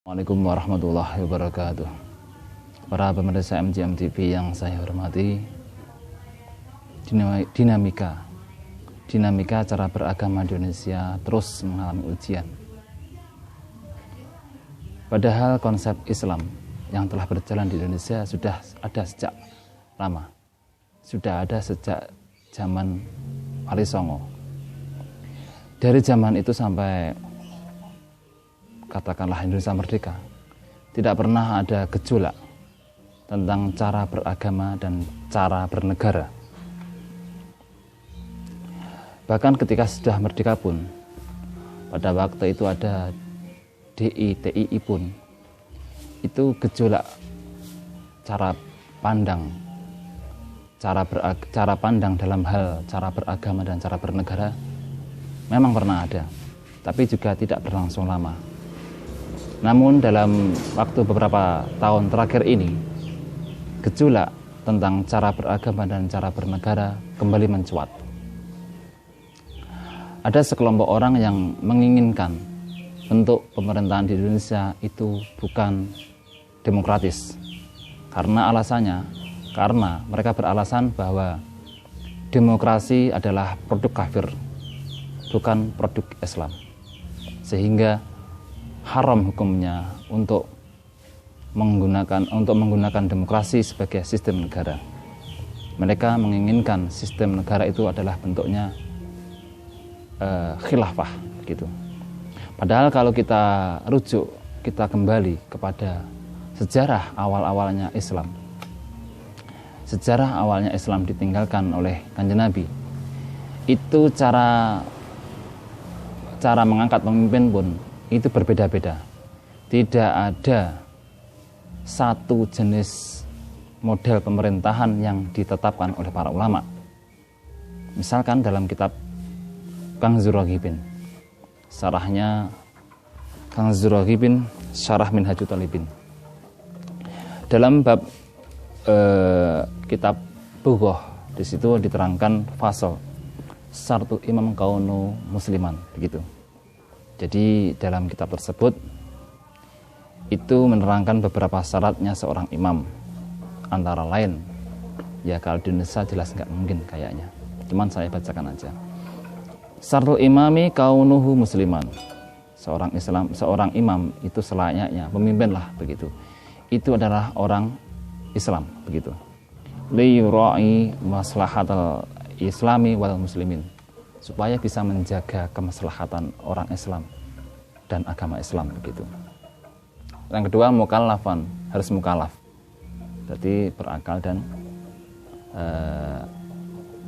Assalamualaikum warahmatullahi wabarakatuh. Para pemirsa MJM TV yang saya hormati, dinamika cara beragama di Indonesia terus mengalami ujian. Padahal konsep Islam yang telah berjalan di Indonesia sudah ada sejak lama, sudah ada sejak zaman Wali Songo. Dari zaman itu sampai katakanlah Indonesia merdeka, tidak pernah ada gejolak tentang cara beragama dan cara bernegara. Bahkan ketika sudah merdeka pun, pada waktu itu ada DI pun, itu gejolak cara pandang dalam hal cara beragama dan cara bernegara memang pernah ada, tapi juga tidak berlangsung lama. Namun dalam waktu beberapa tahun terakhir ini, gejolak tentang cara beragama dan cara bernegara kembali mencuat. Ada sekelompok orang yang menginginkan bentuk pemerintahan di Indonesia itu bukan demokratis. Karena mereka beralasan bahwa demokrasi adalah produk kafir, bukan produk Islam, sehingga haram hukumnya untuk menggunakan demokrasi sebagai sistem negara. Mereka menginginkan sistem negara itu adalah bentuknya khilafah gitu. Padahal kalau kita rujuk, kita kembali kepada sejarah awalnya Islam. Sejarah awalnya Islam ditinggalkan oleh Kanjeng Nabi. Itu cara mengangkat pemimpin pun itu berbeda-beda. Tidak ada satu jenis model pemerintahan yang ditetapkan oleh para ulama. Misalkan dalam kitab Kanzur Raghibin, syarahnya Kanzur Raghibin, Syarah Minhajut Thalibin. Dalam bab kitab Bughah, di situ diterangkan fasal Syartul Imam Kaunu Musliman, begitu. Jadi dalam kitab tersebut itu menerangkan beberapa syaratnya seorang imam. Antara lain, ya kalau di Indonesia jelas nggak mungkin kayaknya. Cuman saya bacakan aja. Syartul imami kaunuhu musliman. Seorang imam itu selayaknya pemimpin lah begitu. Itu adalah orang Islam begitu. Li yura'i maslahatal islami wal muslimin, supaya bisa menjaga kemaslahatan orang Islam dan agama Islam begitu. Yang kedua, mukallafan, harus mukallaf, berarti berakal dan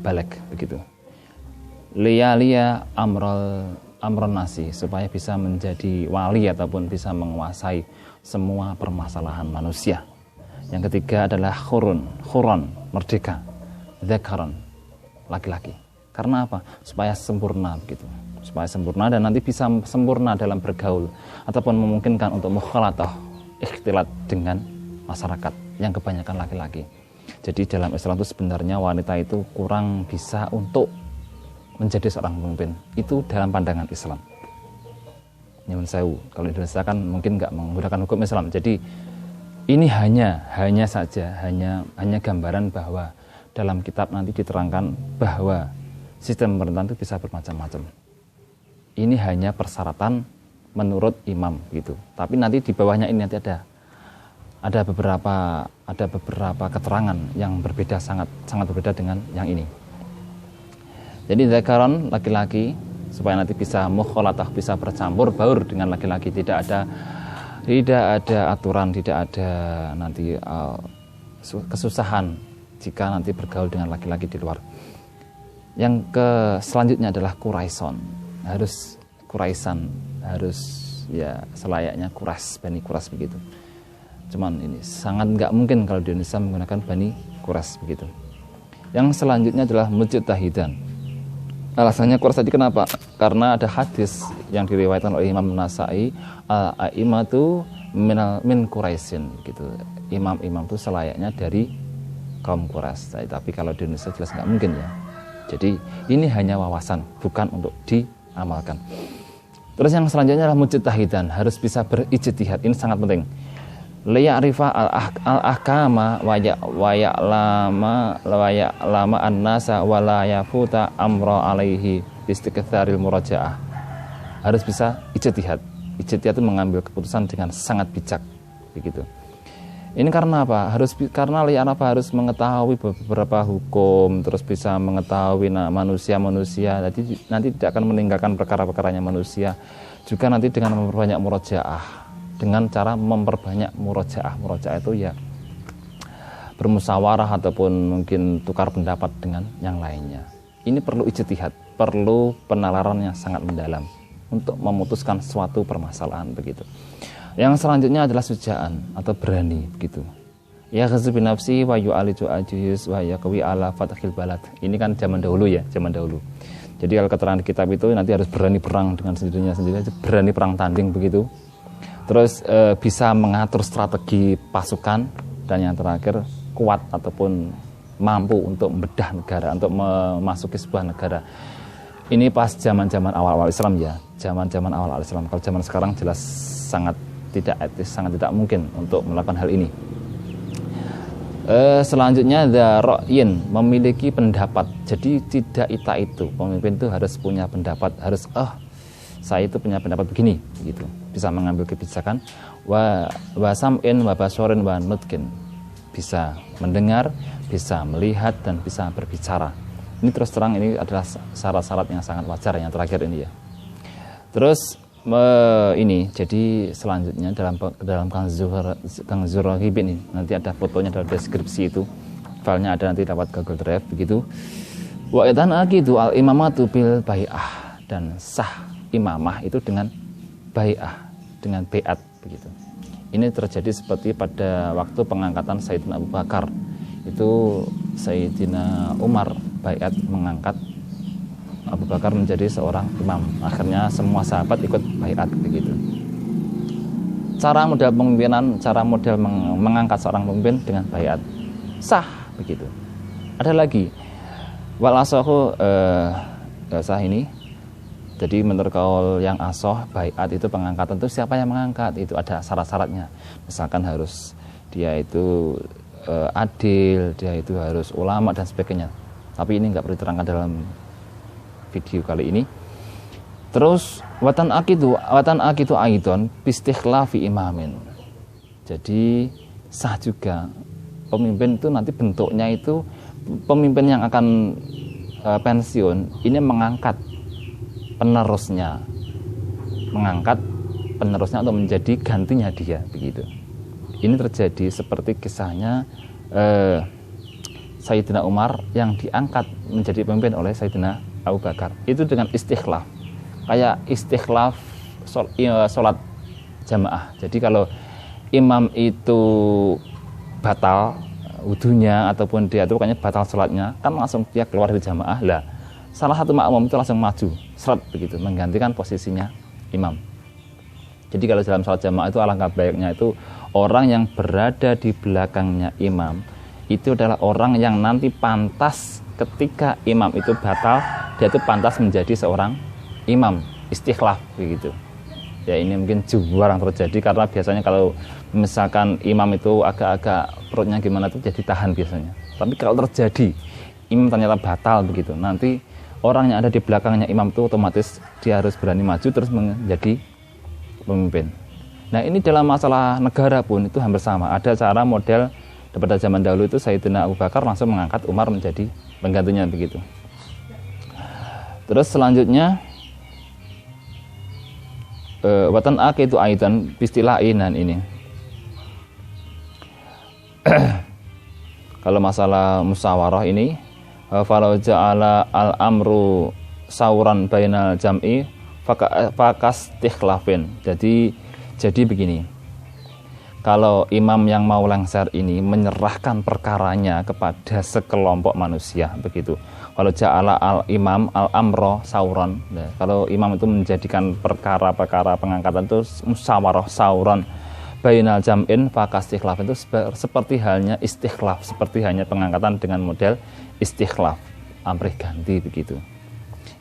balik begitu. Liya amron nasi, supaya bisa menjadi wali ataupun bisa menguasai semua permasalahan manusia. Yang ketiga adalah khuron, merdeka, dzakaron, laki-laki. Karena apa? Supaya sempurna begitu. Supaya sempurna dan nanti bisa sempurna dalam bergaul ataupun memungkinkan untuk mukhalatah, ikhtilat dengan masyarakat yang kebanyakan laki-laki. Jadi dalam Islam itu sebenarnya wanita itu kurang bisa untuk menjadi seorang pemimpin. Itu dalam pandangan Islam. Nyuwun sewu, kalau Indonesia kan mungkin nggak menggunakan hukum Islam. Jadi ini hanya gambaran bahwa dalam kitab nanti diterangkan bahwa sistem pemerintahan itu bisa bermacam-macam. Ini hanya persyaratan menurut imam gitu. Tapi nanti di bawahnya ini nanti ada beberapa keterangan yang berbeda, sangat berbeda dengan yang ini. Jadi dzakaron, laki-laki, supaya nanti bisa mukhalatah, bisa bercampur baur dengan laki-laki, tidak ada aturan, tidak ada nanti kesusahan jika nanti bergaul dengan laki-laki di luar. Yang selanjutnya adalah Quraisan, harus ya selayaknya Bani Quraisy begitu. Cuman ini sangat nggak mungkin kalau di Indonesia menggunakan Bani Quraisy begitu. Yang selanjutnya adalah mujtahidan. Alasannya Quraisy tadi kenapa? Karena ada hadis yang diriwayatkan oleh Imam Nasai, al-a'immatu min Quraisyin gitu. Imam-imam itu selayaknya dari kaum Quraisy. Tapi kalau di Indonesia jelas nggak mungkin ya. Jadi ini hanya wawasan, bukan untuk diamalkan. Terus yang selanjutnya adalah mujtahidan, harus bisa berijtihad. Ini sangat penting. Liya'rifa al-ahkama wa ya'lama an-nasa wa la yafuta amra alaihi bistiktsaril murajaah. Harus bisa ijtihad. Ijtihad itu mengambil keputusan dengan sangat bijak, begitu. Ini karena apa? Karena harus mengetahui beberapa hukum, terus bisa mengetahui manusia-manusia. Nanti tidak akan meninggalkan perkara-perkaranya manusia. Juga nanti dengan memperbanyak murojaah, dengan cara memperbanyak murojaah. Murojaah itu ya bermusyawarah ataupun mungkin tukar pendapat dengan yang lainnya. Ini perlu ijtihad, perlu penalaran yang sangat mendalam untuk memutuskan suatu permasalahan, begitu. Yang selanjutnya adalah sujaan atau berani, begitu. Ya ghazzu bi nafsi wa yu'aliju ajuz wa yaqwi ala fathil balad. Ini kan zaman dahulu ya, zaman dahulu. Jadi kalau keterangan di kitab itu nanti harus berani perang dengan sendirinya sendiri, berani perang tanding, begitu. Terus bisa mengatur strategi pasukan, dan yang terakhir kuat ataupun mampu untuk membedah negara, untuk memasuki sebuah negara. Ini pas zaman-zaman awal-awal Islam ya, zaman-zaman awal-awal Islam. Kalau zaman sekarang jelas sangat tidak etis, sangat tidak mungkin untuk melakukan hal ini. Selanjutnya dzara'in, memiliki pendapat. Jadi tidak itu pemimpin itu harus punya pendapat, harus saya itu punya pendapat begini, gitu. Bisa mengambil kebijakan. Wa sam'in wa basarin wa nutqin, bisa mendengar, bisa melihat, dan bisa berbicara. Ini terus terang ini adalah syarat-syarat yang sangat wajar yang terakhir ini ya. Terus ini jadi selanjutnya dalam Kanzur Raghib ini nanti ada fotonya dalam deskripsi itu, filenya ada nanti dapat Google Drive, begitu. Wa idan aqidu al imamatu bil bai'ah, dan sah imamah itu dengan bai'ah, dengan bai'at, begitu. Ini terjadi seperti pada waktu pengangkatan Sayyidina Abu Bakar. Itu Sayyidina Umar bai'at mengangkat Abu Bakar menjadi seorang imam. Akhirnya semua sahabat ikut bai'at, begitu. Cara model pemimpinan, cara model mengangkat seorang pemimpin dengan bai'at, sah, begitu. Ada lagi wal asohu sah ini. Jadi menurut kaul yang asoh, bai'at itu pengangkatan itu siapa yang mengangkat, itu ada syarat-syaratnya. Misalkan harus dia itu adil, dia itu harus ulama dan sebagainya. Tapi ini nggak perlu diterangkan dalam video kali ini. Terus watan akidu aidon bistikhlafi imamin. Jadi sah juga pemimpin itu nanti bentuknya itu pemimpin yang akan pensiun ini mengangkat penerusnya untuk menjadi gantinya dia, begitu. Ini terjadi seperti kisahnya Sayyidina Umar yang diangkat menjadi pemimpin oleh Sayyidina Abu Bakar. Itu dengan istikhlaf, kayak istikhlaf sholat jamaah. Jadi kalau imam itu batal wudunya ataupun dia itu pokoknya batal sholatnya, kan langsung dia keluar dari jamaah lah. Salah satu makmum itu langsung maju, seret, begitu, menggantikan posisinya imam. Jadi kalau dalam sholat jamaah itu alangkah baiknya itu orang yang berada di belakangnya imam itu adalah orang yang nanti pantas ketika imam itu batal, dia itu pantas menjadi seorang imam, istikhlaf, begitu. Ya ini mungkin jarang terjadi karena biasanya kalau misalkan imam itu agak-agak perutnya gimana tuh jadi tahan biasanya. Tapi kalau terjadi imam ternyata batal, begitu, nanti orang yang ada di belakangnya imam itu otomatis dia harus berani maju terus menjadi pemimpin. Nah ini dalam masalah negara pun itu hampir sama. Ada cara model pada zaman dahulu itu Sayyidina Abu Bakar langsung mengangkat Umar menjadi penggantinya, begitu. Terus selanjutnya watan itu aidan bistilainan ini. Kalau masalah musyawarah ini, falau ja'ala al-amru sauran bainal jam'i fakastikhlafin. Jadi begini. Kalau imam yang mau lengser ini menyerahkan perkaranya kepada sekelompok manusia, begitu. Kalau ja'ala al-imam al-amro sauran. Nah, kalau imam itu menjadikan perkara-perkara pengangkatan itu musyawarah sauran bainal jam'in fakastikhlaf, itu seperti halnya istikhlaf, seperti halnya pengangkatan dengan model istikhlaf, amrih ganti, begitu.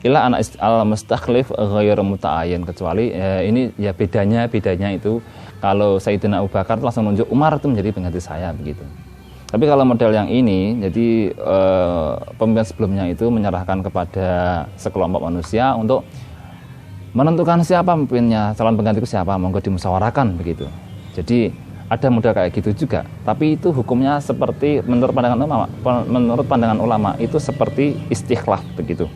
ila ana al mustakhlif ghairu muta'ayyin, kecuali ini ya bedanya itu kalau Sayyidina Abu Bakar langsung nunjuk Umar itu menjadi pengganti saya begitu. Tapi kalau model yang ini, jadi pemimpin sebelumnya itu menyerahkan kepada sekelompok manusia untuk menentukan siapa pemimpinnya, calon penggantiku siapa, monggo dimusyawarahkan begitu. Jadi ada model kayak gitu juga. Tapi itu hukumnya seperti menurut pandangan ulama itu seperti istikhlaf begitu.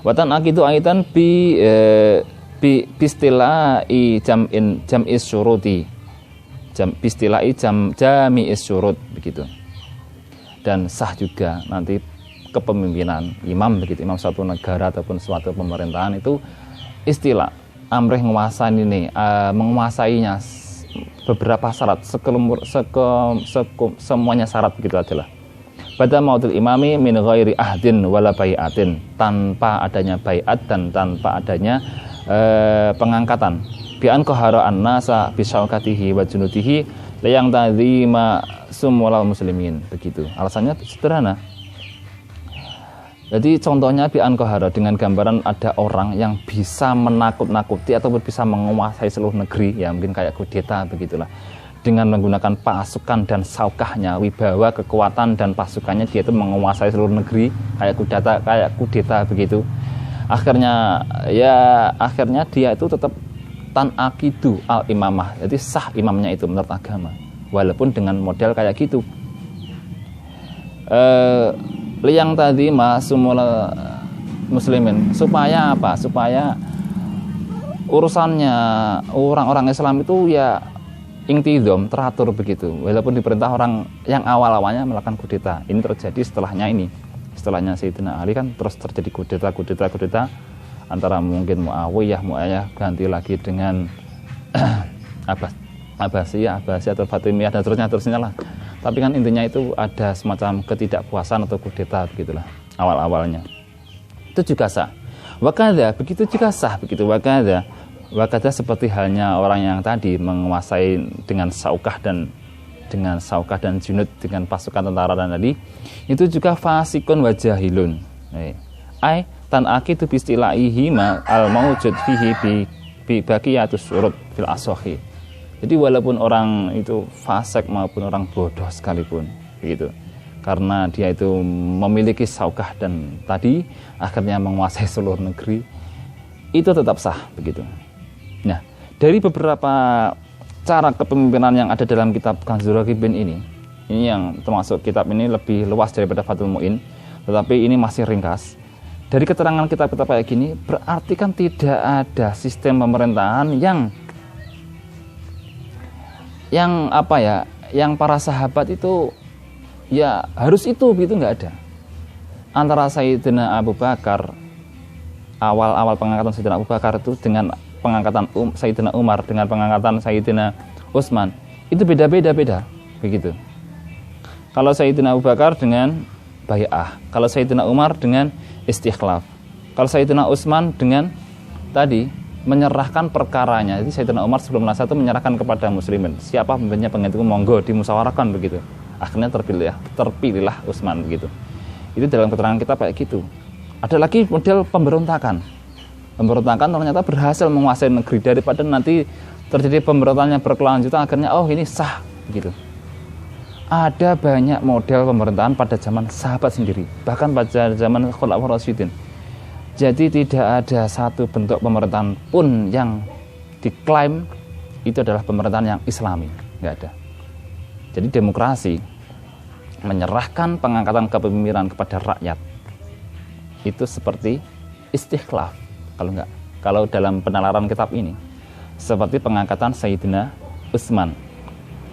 Watan akidu aitan bi istilahi jam'i syuruti. Istilahi jami'is syurut begitu. Dan sah juga nanti kepemimpinan imam begitu, imam suatu negara ataupun suatu pemerintahan itu istilah amrih menguasainya beberapa syarat semuanya syarat begitu adalah pada maudil imami min ghairi ahdin wala bai'atin, tanpa adanya bai'at dan tanpa adanya pengangkatan, bi an qahara an-nasa bi syaukatihi wa junudihi layang tadzima sumulal muslimin begitu. Alasannya sederhana. Jadi contohnya bi an qahara, dengan gambaran ada orang yang bisa menakut-nakuti ataupun bisa menguasai seluruh negeri, ya mungkin kayak kudeta begitulah. Dengan menggunakan pasukan dan saukahnya, wibawa, kekuatan dan pasukannya, dia itu menguasai seluruh negeri kayak kudeta begitu. Akhirnya dia itu tetap tan akidu al imamah, jadi sah imamnya itu menurut agama walaupun dengan model kayak gitu. Liyang tadi masumul muslimin, supaya apa? Supaya urusannya orang-orang Islam itu ya intidom, teratur begitu, walaupun diperintah orang yang awal-awalnya melakukan kudeta. Ini terjadi setelahnya Sayyidina Ali kan terus terjadi kudeta antara mungkin Muawiyah ganti lagi dengan Abbasiyah atau Fatimiyah dan seterusnya lah. Tapi kan intinya itu ada semacam ketidakpuasan atau kudeta begitulah awal-awalnya. Itu juga sah. Wakada begitu juga sah begitu. Wakada seperti halnya orang yang tadi menguasai dengan saukah dan junud, dengan pasukan tentara dan tadi itu juga fasikun wa jahilun. Ai tan akidu bi istilahihi al maujud fihi bi baqiyatus syurut fil asahi. Jadi walaupun orang itu fasik maupun orang bodoh sekalipun begitu, karena dia itu memiliki saukah dan tadi akhirnya menguasai seluruh negeri, itu tetap sah begitu. Nah, dari beberapa cara kepemimpinan yang ada dalam kitab Kanzul Raghibin ini yang termasuk kitab ini lebih luas daripada Fathul Mu'in, tetapi ini masih ringkas. Dari keterangan kitab-kitab kayak gini, berarti kan tidak ada sistem pemerintahan yang para sahabat itu ya harus itu begitu, nggak ada. Antara Sayyidina Abu Bakar, awal pengangkatan Sayyidina Abu Bakar itu dengan pengangkatan Sayyidina Umar dengan pengangkatan Sayyidina Utsman itu beda begitu. Kalau Sayyidina Abu Bakar dengan bai'ah, kalau Sayyidina Umar dengan istikhlaf, kalau Sayyidina Utsman dengan tadi menyerahkan perkaranya. Jadi Sayyidina Umar sebelum masa itu menyerahkan kepada muslimin, siapa pemimpinnya penggantiku monggo dimusyawarahkan begitu. Akhirnya terpilihlah Utsman begitu. Itu dalam keterangan kita kayak gitu. Ada lagi model pemberontakan ternyata berhasil menguasai negeri, daripada nanti terjadi pemberontakannya berkelanjutan akhirnya ini sah begitu. Ada banyak model pemerintahan pada zaman sahabat sendiri, bahkan pada zaman Khulafaur Rasyidin. Jadi tidak ada satu bentuk pemerintahan pun yang diklaim itu adalah pemerintahan yang islami, nggak ada. Jadi demokrasi menyerahkan pengangkatan kepemimpinan kepada rakyat itu seperti istikhlaf. Kalau dalam penalaran kitab ini seperti pengangkatan Sayyidina Utsman.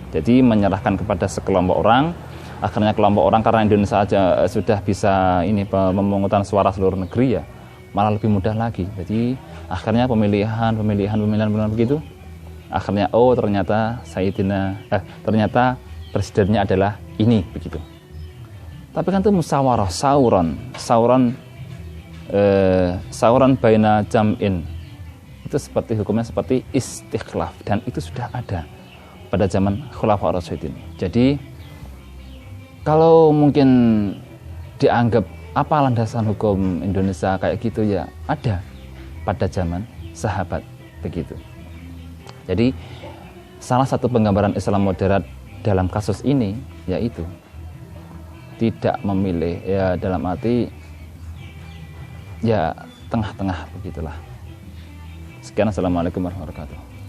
Jadi menyerahkan kepada sekelompok orang, akhirnya kelompok orang karena Indonesia saja sudah bisa pemungutan suara seluruh negeri ya, malah lebih mudah lagi. Jadi akhirnya pemilihan begitu. Akhirnya ternyata presidennya adalah ini begitu. Tapi kan itu musyawarah sauran baina jam'in. Itu seperti hukumnya seperti istikhlaf dan itu sudah ada pada zaman Khulafaur Rasyidin. Jadi kalau mungkin dianggap Apa landasan hukum Indonesia kayak gitu ya? Ada pada zaman sahabat begitu. Jadi salah satu penggambaran Islam moderat dalam kasus ini yaitu tidak memilih, ya dalam arti ya tengah-tengah begitulah. Sekian, assalamualaikum warahmatullahi wabarakatuh.